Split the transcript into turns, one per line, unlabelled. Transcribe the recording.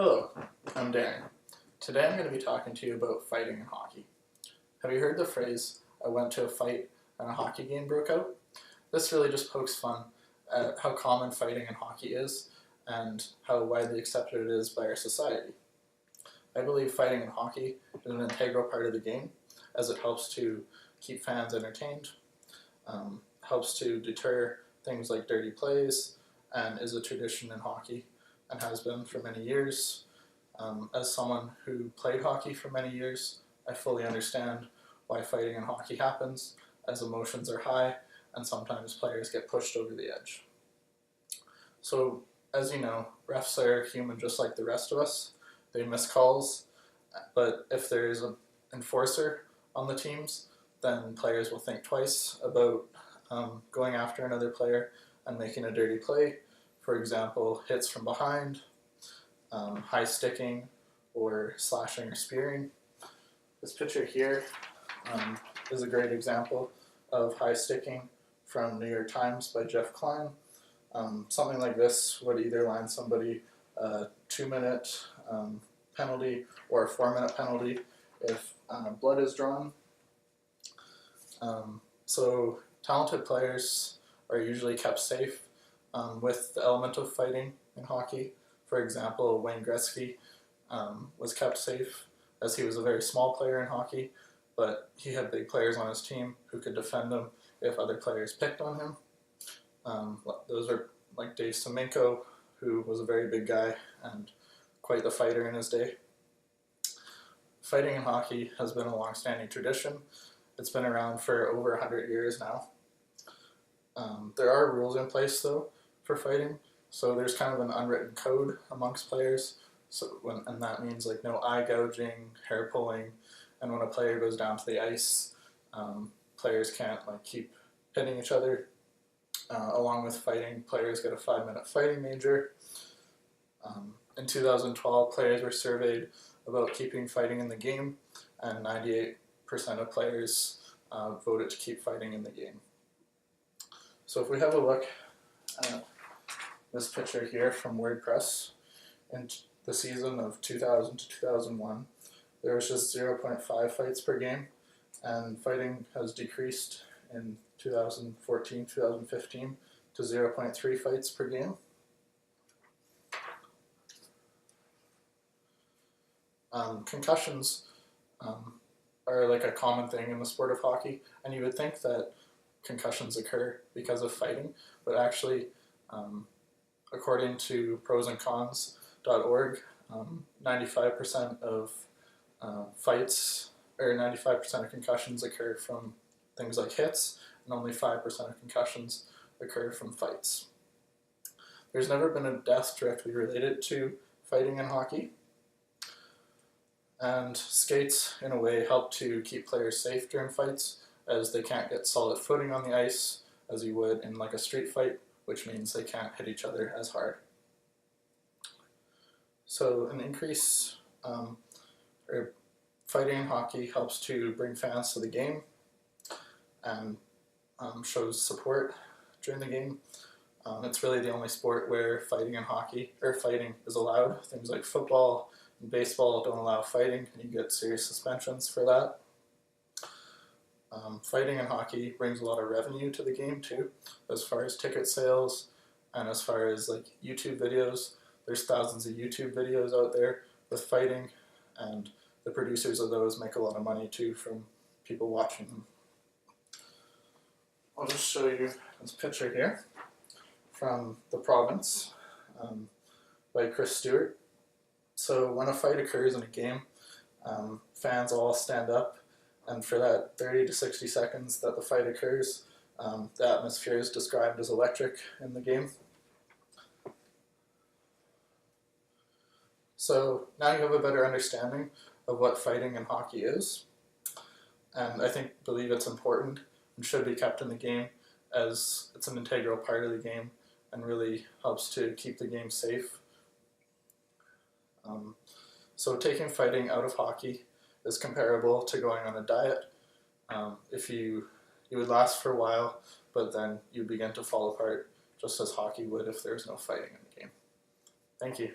Hello, I'm Darren. Today I'm going to be talking to you about fighting in hockey. Have you heard the phrase, "I went to a fight and a hockey game broke out"? This really just pokes fun at how common fighting in hockey is and how widely accepted it is by our society. I believe fighting in hockey is an integral part of the game as it helps to keep fans entertained, helps to deter things like dirty plays, and is a tradition in hockey and has been for many years. As someone who played hockey for many years, I fully understand why fighting in hockey happens, as emotions are high and sometimes players get pushed over the edge. So, as you know, refs are human just like the rest of us. They miss calls, but if there is an enforcer on the teams, then players will think twice about going after another player and making a dirty play. For example, hits from behind, high sticking, or slashing or spearing. This picture here is a great example of high sticking from New York Times by Jeff Klein. Something like this would either land somebody a 2-minute penalty or a 4-minute penalty if blood is drawn. So talented players are usually kept safe with the element of fighting in hockey. For example, Wayne Gretzky was kept safe as he was a very small player in hockey, but he had big players on his team who could defend him if other players picked on him. Those are like Dave Semenko, who was a very big guy and quite the fighter in his day. Fighting in hockey has been a long-standing tradition. It's been around for over 100 years now. There are rules in place though for fighting, so there's kind of an unwritten code amongst players. And that means like no eye gouging, hair pulling, and when a player goes down to the ice, players can't like keep hitting each other. Along with fighting, players get a 5-minute fighting major. In 2012, players were surveyed about keeping fighting in the game, and 98% of players voted to keep fighting in the game. So if we have a look at this picture here from WordPress, in the season of 2000 to 2001, there was just 0.5 fights per game, and fighting has decreased in 2014, 2015 to 0.3 fights per game. Concussions are like a common thing in the sport of hockey, and you would think that concussions occur because of fighting, but actually, according to prosandcons.org, 95% of fights, or 95% of concussions occur from things like hits, and only 5% of concussions occur from fights. There's never been a death directly related to fighting in hockey, and skates, in a way, help to keep players safe during fights, as they can't get solid footing on the ice as you would in like a street fight, which means they can't hit each other as hard. So an increase, or fighting in hockey helps to bring fans to the game and shows support during the game. It's really the only sport where fighting in hockey, or fighting, is allowed. Things like football and baseball don't allow fighting, and you get serious suspensions for that. Fighting in hockey brings a lot of revenue to the game too, as far as ticket sales and as far as like YouTube videos. There's thousands of YouTube videos out there with fighting, and the producers of those make a lot of money too from people watching them. I'll just show you this picture here from The Province by Chris Stewart. So when a fight occurs in a game, fans all stand up, and for that 30 to 60 seconds that the fight occurs, the atmosphere is described as electric in the game. So now you have a better understanding of what fighting in hockey is, and I believe it's important and should be kept in the game, as it's an integral part of the game and really helps to keep the game safe. So taking fighting out of hockey is comparable to going on a diet. If you would last for a while, but then you begin to fall apart, just as hockey would if there's no fighting in the game. Thank you.